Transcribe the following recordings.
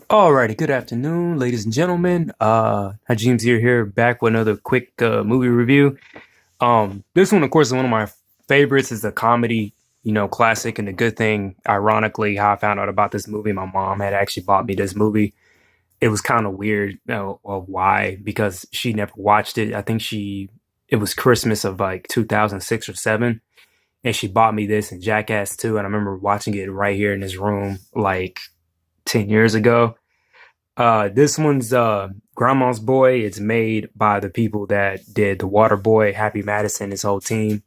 Alrighty, good afternoon, ladies and gentlemen. Hajims here back with another quick movie review. This one, of course, is one of my favorites. It's a comedy, classic. And the good thing, ironically, how I found out about this movie, my mom had actually bought me this movie. It was kind of weird, of why, because she never watched it. I think it was Christmas of like 2006 or seven, and she bought me this and Jackass 2, and I remember watching it right here in this room like 10 years ago. This one's Grandma's Boy. It's made by the people that did The Water Boy, Happy Madison, his whole team.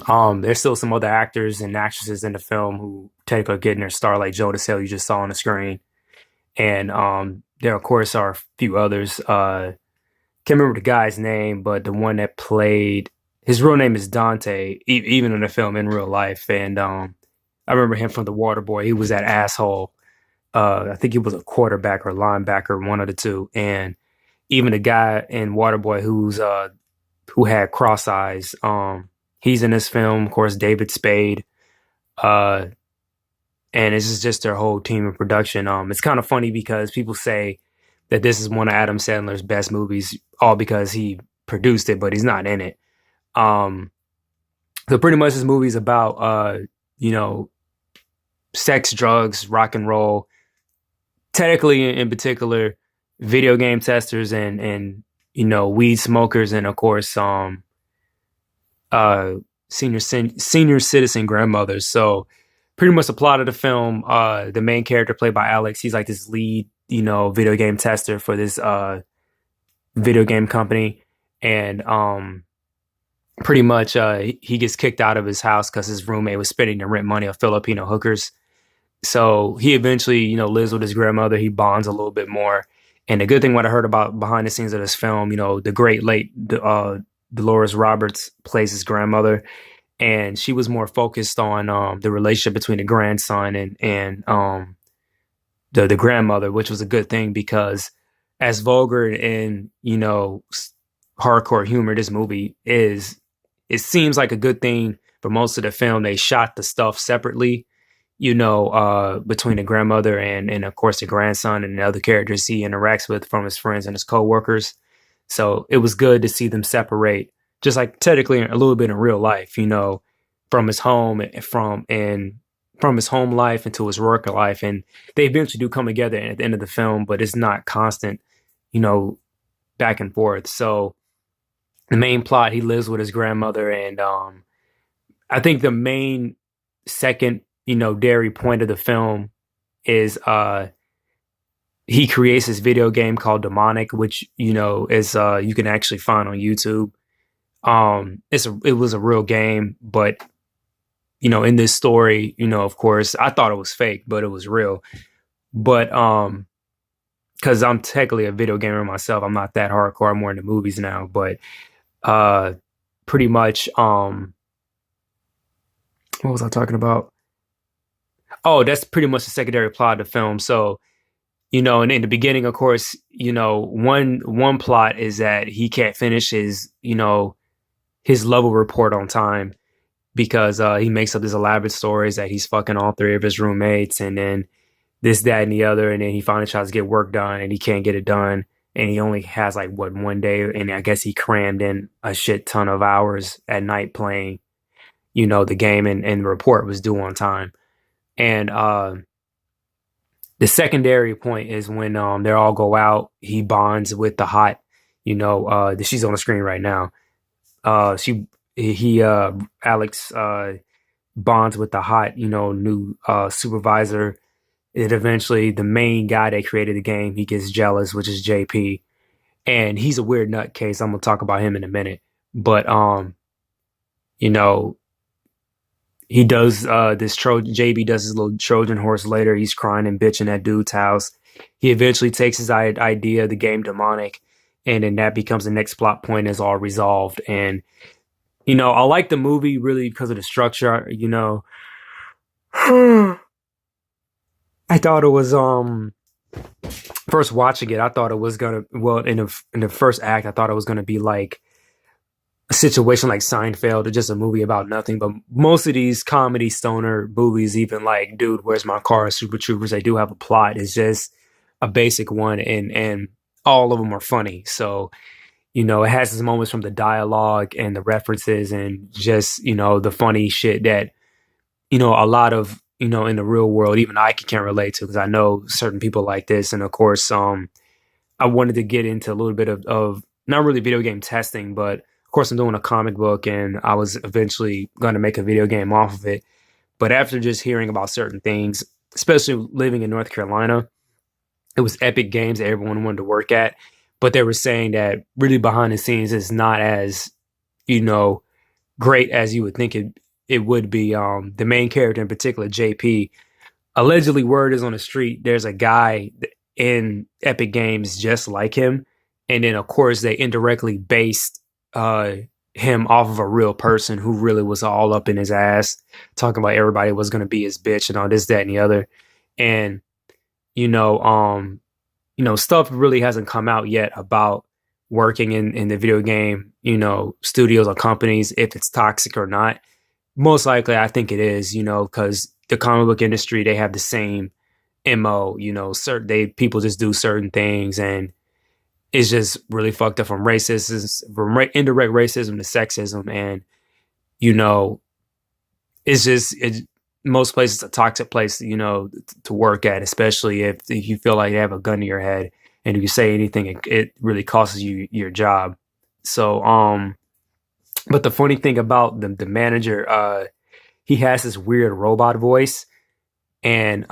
There's still some other actors and actresses in the film who take a getting their start, like Joe DeSale you just saw on the screen. And there, of course, are a few others. Can't remember the guy's name, but the one that played his real name is Dante, even in the film in real life. And I remember him from The Water Boy. He was that asshole. I think he was a quarterback or linebacker, one of the two. And even the guy in Waterboy who had cross eyes, he's in this film. Of course, David Spade, uh, and this is just their whole team of production. It's kind of funny because people say that this is one of Adam Sandler's best movies, all because he produced it, but he's not in it. Um, so pretty much this movie's about you know, sex, drugs, rock and roll. Technically, in particular, video game testers and weed smokers, and of course uh senior citizen grandmothers. So pretty much the plot of the film, the main character played by Alex, he's like this lead video game tester for this video game company. And pretty much he gets kicked out of his house because his roommate was spending the rent money on Filipino hookers. So he eventually, lives with his grandmother. He bonds a little bit more. And the good thing, what I heard about behind the scenes of this film, the great late Dolores Roberts plays his grandmother, and she was more focused on the relationship between the grandson and the grandmother, which was a good thing because as vulgar and hardcore humor this movie is, it seems like a good thing for most of the film. They shot the stuff separately, between the grandmother and of course the grandson and the other characters he interacts with from his friends and his coworkers. So it was good to see them separate, just like technically a little bit in real life, from his home from his home life into his work life. And they eventually do come together at the end of the film, but it's not constant, you know, back and forth. So the main plot, he lives with his grandmother, and I think the main second dairy point of the film is he creates this video game called Demonic, which is you can actually find on YouTube. It was a real game, but in this story, of course I thought it was fake, but it was real. But because I'm technically a video gamer myself, I'm not that hardcore. I'm more into movies now, but pretty much what was I talking about? Oh, that's pretty much the secondary plot of the film. So, and in the beginning, of course, one plot is that he can't finish his level report on time because he makes up these elaborate stories that he's fucking all three of his roommates, and then this, that, and the other, and then he finally tries to get work done and he can't get it done, and he only has like one day, and I guess he crammed in a shit ton of hours at night playing, the game, and the report was due on time. And the secondary point is when they all go out, he bonds with the hot, she's on the screen right now. Alex bonds with the hot, new supervisor. And eventually the main guy that created the game, he gets jealous, which is JP. And he's a weird nutcase. I'm gonna talk about him in a minute. But he does this JB does his little Trojan horse later. He's crying and bitching at dude's house. He eventually takes his idea of the game Demonic, and then that becomes the next plot point, is all resolved. And I like the movie really because of the structure. I thought it was first watching it, I thought it was gonna, well, in the first act, I thought it was gonna be like a situation like Seinfeld or just a movie about nothing. But most of these comedy stoner movies, even like Dude, Where's My Car? Super Troopers, they do have a plot. It's just a basic one, and all of them are funny. So it has its moments from the dialogue and the references and just the funny shit that a lot of in the real world even I can't relate to because I know certain people like this. And of course, I wanted to get into a little bit of not really video game testing, but of course I'm doing a comic book and I was eventually going to make a video game off of it. But after just hearing about certain things, especially living in North Carolina, it was Epic Games that everyone wanted to work at. But they were saying that really behind the scenes is not as, you know, great as you would think it would be. The main character in particular, JP, allegedly word is on the street, there's a guy in Epic Games just like him. And then, of course, they indirectly based him off of a real person who really was all up in his ass, talking about everybody was going to be his bitch and all this, that, and the other. And, you know, stuff really hasn't come out yet about working in the video game, studios or companies, if it's toxic or not. Most likely, I think it is, because the comic book industry, they have the same MO, people just do certain things, and it's just really fucked up from racism, from indirect racism to sexism. And, it's just, most places a toxic place, to work at, especially if you feel like they have a gun to your head and if you say anything, it really costs you your job. So, but the funny thing about the manager, he has this weird robot voice, and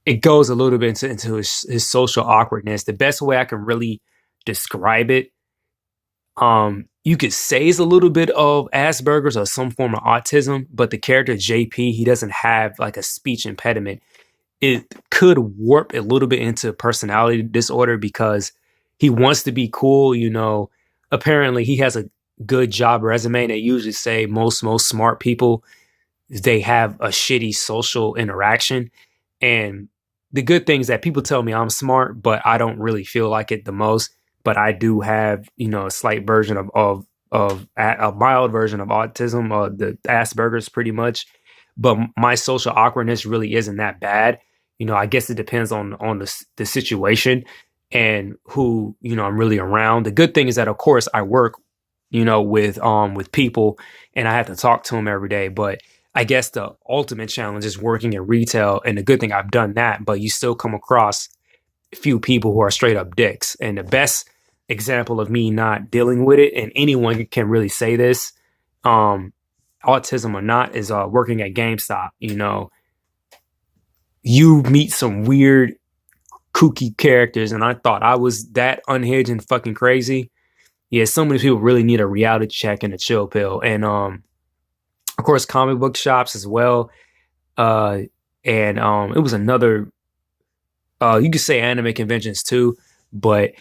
it goes a little bit into his social awkwardness. The best way I can really describe it, you could say it's a little bit of Asperger's or some form of autism, but the character JP, he doesn't have like a speech impediment. It could warp a little bit into personality disorder because he wants to be cool. Apparently he has a good job resume. They usually say most smart people, they have a shitty social interaction. And the good thing is that people tell me I'm smart, but I don't really feel like it the most. But I do have, a slight version of a mild version of autism, the Asperger's pretty much. But my social awkwardness really isn't that bad. I guess it depends on the situation and who, I'm really around. The good thing is that, of course, I work, with people and I have to talk to them every day. But I guess the ultimate challenge is working in retail. And the good thing I've done that, but you still come across a few people who are straight up dicks. And the best example of me not dealing with it, and anyone can really say this, autism or not, is working at GameStop. You meet some weird, kooky characters, and I thought I was that unhinged and fucking crazy. Yeah, so many people really need a reality check and a chill pill. And of course, comic book shops as well. And it was another, you could say anime conventions too. But,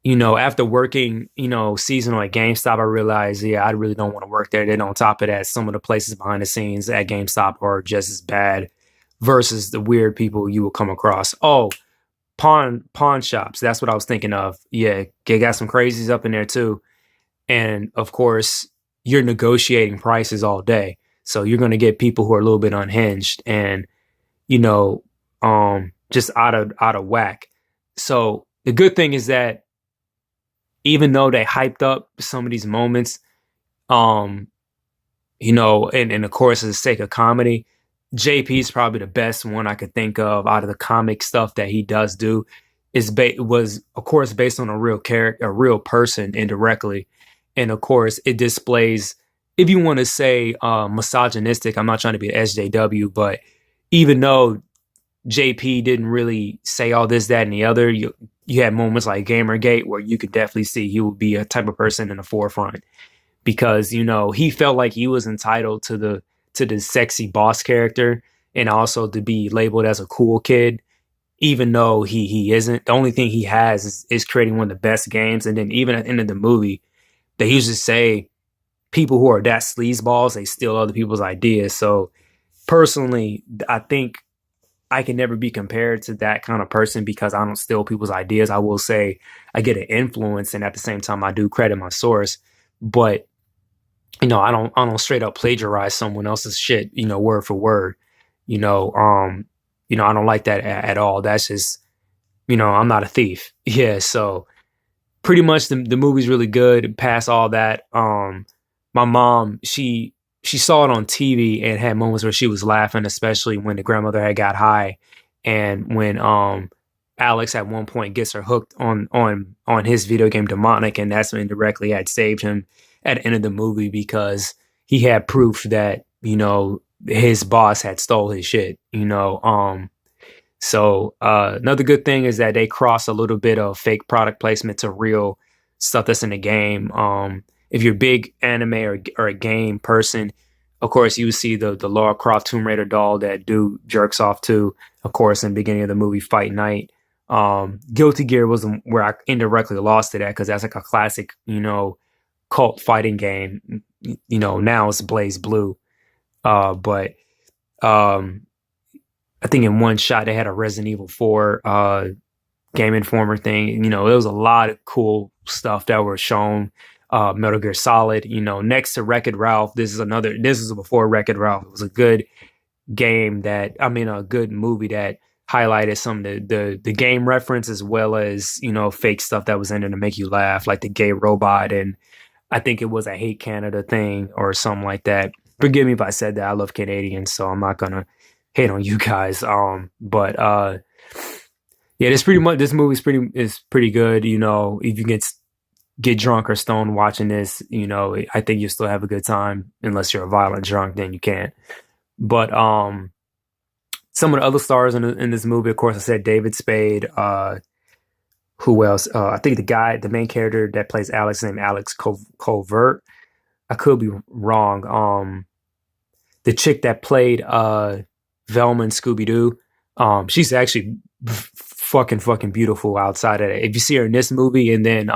after working, seasonal at GameStop, I realized, I really don't want to work there. Then on top of that, some of the places behind the scenes at GameStop are just as bad versus the weird people you will come across. Oh, pawn shops. That's what I was thinking of. Yeah, they got some crazies up in there too. And of course, you're negotiating prices all day. So you're going to get people who are a little bit unhinged and, just out of whack. So the good thing is that even though they hyped up some of these moments, and of course, for the sake of comedy, JP is probably the best one I could think of out of the comic stuff that he does do. Was of course based on a real character, a real person indirectly, and of course it displays, if you want to say misogynistic. I'm not trying to be an SJW, but even though JP didn't really say all this, that, and the other, you had moments like Gamergate where you could definitely see he would be a type of person in the forefront because he felt like he was entitled to the sexy boss character and also to be labeled as a cool kid, even though he isn't. The only thing he has is creating one of the best games. And then even at the end of the movie, they usually say people who are that sleazeballs, they steal other people's ideas. So personally, I think I can never be compared to that kind of person because I don't steal people's ideas. I will say I get an influence, and at the same time, I do credit my source. but I don't straight up plagiarize someone else's shit, word for word. You know, um, I don't like that at all. That's just, I'm not a thief. Yeah, so pretty much the movie's really good. Past all that, my mom, she saw it on TV and had moments where she was laughing, especially when the grandmother had got high, and when Alex at one point gets her hooked on his video game Demonic, and that's when indirectly had saved him at the end of the movie because he had proof that his boss had stole his shit. So another good thing is that they cross a little bit of fake product placement to real stuff that's in the game. If you're a big anime or a game person, of course you see the Lara Croft Tomb Raider doll that dude jerks off to, of course, in the beginning of the movie Fight Night. Guilty Gear was where I indirectly lost it at because that's like a classic, cult fighting game. Now it's Blaze Blue. But I think in one shot they had a Resident Evil 4 Game Informer thing. There was a lot of cool stuff that were shown. Metal Gear Solid, next to Wreck-It Ralph, this is before Wreck-It Ralph. It was a good game a good movie that highlighted some of the game reference as well as, fake stuff that was in there to make you laugh, like the gay robot. And I think it was a Hate Canada thing or something like that. Forgive me if I said that. I love Canadians, so I'm not going to hate on you guys. But yeah, this movie is pretty good. If you get drunk or stoned watching this, I think you still have a good time unless you're a violent drunk, then you can't. But some of the other stars in this movie, of course, I said David Spade. Who else? I think the main character that plays Alex, named Alex Covert. I could be wrong. The chick that played Velma and Scooby Doo, she's actually fucking beautiful outside of that. If you see her in this movie, and then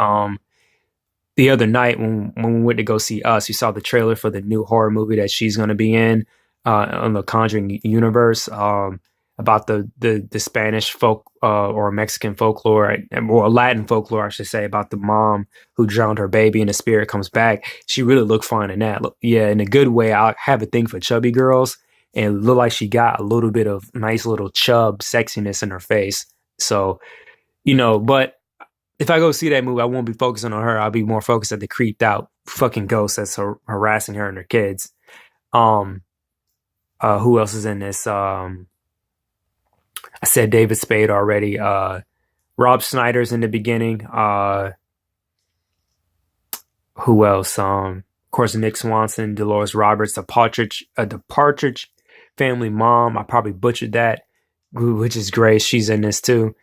the other night when we went to go see Us, you saw the trailer for the new horror movie that she's going to be in on the Conjuring universe, about the Spanish folk or Mexican folklore, or Latin folklore, I should say, about the mom who drowned her baby and the spirit comes back. She really looked fine in that. Yeah, in a good way. I have a thing for chubby girls, and it looked like she got a little bit of nice little chub sexiness in her face. So, but if I go see that movie, I won't be focusing on her. I'll be more focused on the creeped out fucking ghost that's harassing her and her kids. Who else is in this? I said David Spade already. Rob Schneider's in the beginning. Who else? Of course, Nick Swanson, Dolores Roberts, the Partridge Family mom. I probably butchered that, which is great. She's in this too.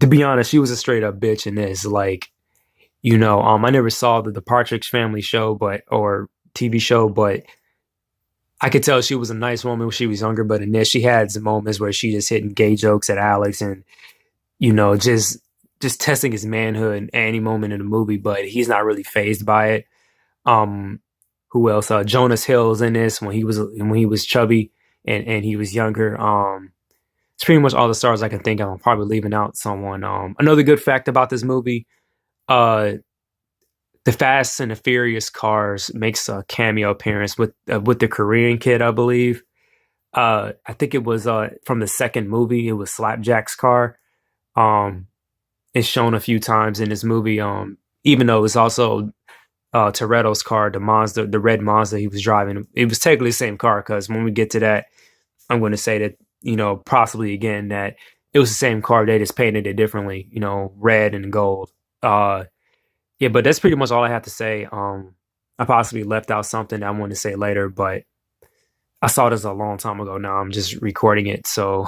To be honest, she was a straight up bitch in this. Like, I never saw the Partridge Family show, or TV show, but I could tell she was a nice woman when she was younger. But in this, she had some moments where she just hitting gay jokes at Alex, and just testing his manhood at any moment in the movie. But he's not really fazed by it. Who else? Jonas Hill's in this when he was chubby and he was younger. It's pretty much all the stars I can think of. I'm probably leaving out someone. Another good fact about this movie, the Fast and the Furious cars makes a cameo appearance with the Korean kid, I believe. I think it was from the second movie. It was Slapjack's car. It's shown a few times in this movie. Even though it's also Toretto's car, the red Mazda he was driving. It was technically the same car, because when we get to that, I'm going to say that, possibly again, that it was the same car. They just painted it differently, red and gold. Yeah, but that's pretty much all I have to say. I possibly left out something I want to say later, but I saw this a long time ago. Now I'm just recording it. So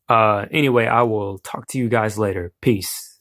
anyway, I will talk to you guys later. Peace.